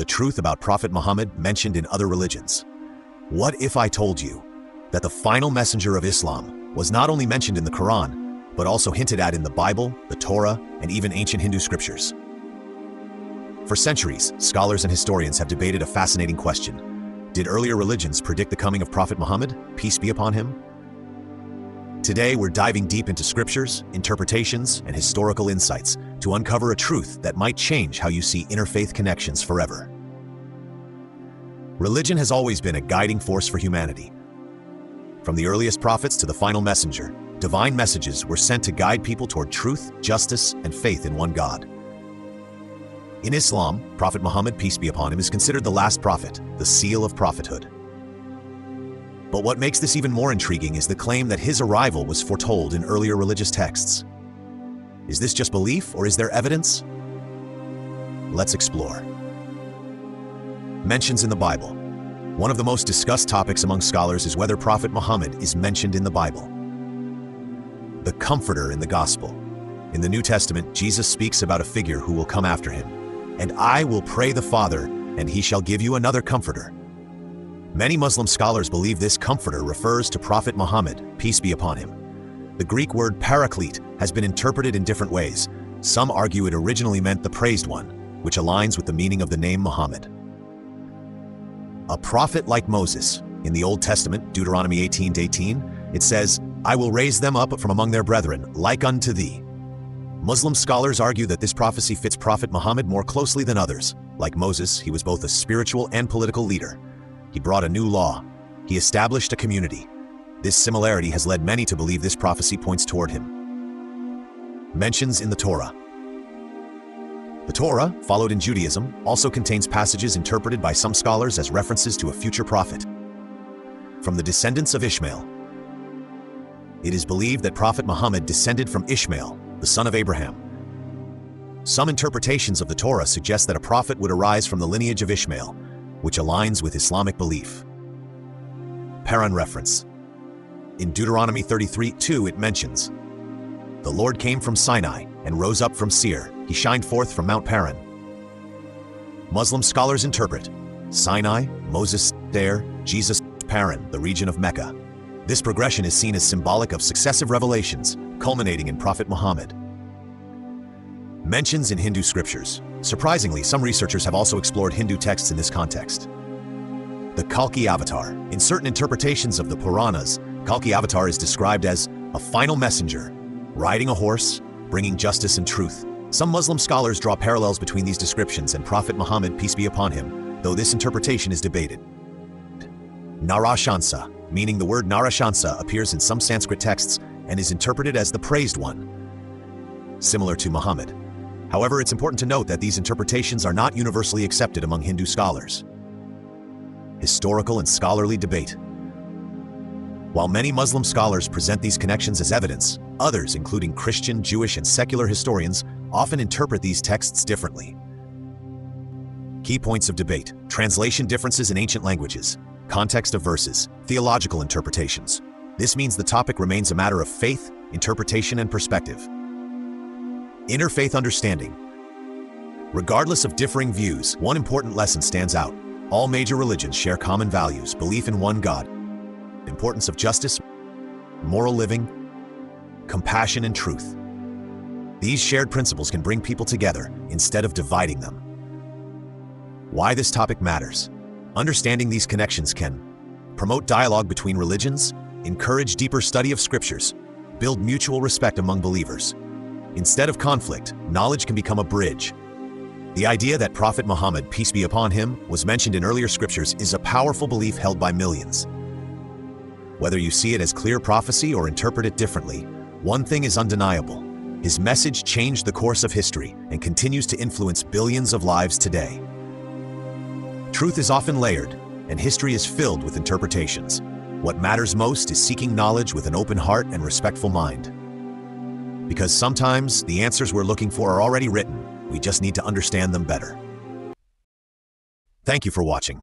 the truth about Prophet Muhammad mentioned in other religions. What if I told you that the final messenger of Islam was not only mentioned in the Quran, but also hinted at in the Bible, the Torah, and even ancient Hindu scriptures? For centuries, scholars and historians have debated a fascinating question. Did earlier religions predict the coming of Prophet Muhammad, peace be upon him? Today, we're diving deep into scriptures, interpretations, and historical insights to uncover a truth that might change how you see interfaith connections forever. Religion has always been a guiding force for humanity. From the earliest prophets to the final messenger, divine messages were sent to guide people toward truth, justice, and faith in one God. In Islam, Prophet Muhammad, peace be upon him, is considered the last prophet, the seal of prophethood. But what makes this even more intriguing is the claim that his arrival was foretold in earlier religious texts. Is this just belief, or is there evidence? Let's explore. Mentions in the Bible. One of the most discussed topics among scholars is whether Prophet Muhammad is mentioned in the Bible. The Comforter in the Gospel. In the New Testament, Jesus speaks about a figure who will come after him. "And I will pray the Father, and he shall give you another Comforter." Many Muslim scholars believe this Comforter refers to Prophet Muhammad, peace be upon him. The Greek word paraclete has been interpreted in different ways. Some argue it originally meant the praised one, which aligns with the meaning of the name Muhammad. A prophet like Moses. In the Old Testament, Deuteronomy 18:18, it says, "I will raise them up from among their brethren, like unto thee." Muslim scholars argue that this prophecy fits Prophet Muhammad more closely than others. Like Moses, he was both a spiritual and political leader. He brought a new law. He established a community. This similarity has led many to believe this prophecy points toward him. Mentions in the Torah. The Torah, followed in Judaism, also contains passages interpreted by some scholars as references to a future prophet. From the descendants of Ishmael. It is believed that Prophet Muhammad descended from Ishmael, the son of Abraham. Some interpretations of the Torah suggest that a prophet would arise from the lineage of Ishmael, which aligns with Islamic belief. Paran reference. In Deuteronomy 33:2 it mentions, "The Lord came from Sinai and rose up from Seir. He shined forth from Mount Paran." Muslim scholars interpret Sinai, Moses, Seir, Jesus, Paran, the region of Mecca. This progression is seen as symbolic of successive revelations, culminating in Prophet Muhammad. Mentions in Hindu scriptures. Surprisingly, some researchers have also explored Hindu texts in this context. The Kalki avatar. In certain interpretations of the Puranas, Kalki avatar is described as a final messenger, riding a horse, bringing justice and truth. Some Muslim scholars draw parallels between these descriptions and Prophet Muhammad, peace be upon him, though this interpretation is debated. Narashansa, meaning the word Narashansa appears in some Sanskrit texts and is interpreted as the praised one, similar to Muhammad. However, it's important to note that these interpretations are not universally accepted among Hindu scholars. Historical and scholarly debate. While many Muslim scholars present these connections as evidence, others, including Christian, Jewish, and secular historians, often interpret these texts differently. Key points of debate: translation differences in ancient languages, context of verses, theological interpretations. This means the topic remains a matter of faith, interpretation, and perspective. Interfaith understanding. Regardless of differing views, one important lesson stands out. All major religions share common values: belief in one God, importance of justice, moral living, compassion, and truth. These shared principles can bring people together instead of dividing them. Why this topic matters. Understanding these connections can promote dialogue between religions, encourage deeper study of scriptures, build mutual respect among believers. Instead of conflict, knowledge can become a bridge. The idea that Prophet Muhammad, peace be upon him, was mentioned in earlier scriptures is a powerful belief held by millions. Whether you see it as clear prophecy or interpret it differently, one thing is undeniable: his message changed the course of history and continues to influence billions of lives today. Truth is often layered, and history is filled with interpretations. What matters most is seeking knowledge with an open heart and respectful mind. Because sometimes the answers we're looking for are already written, we just need to understand them better. Thank you for watching.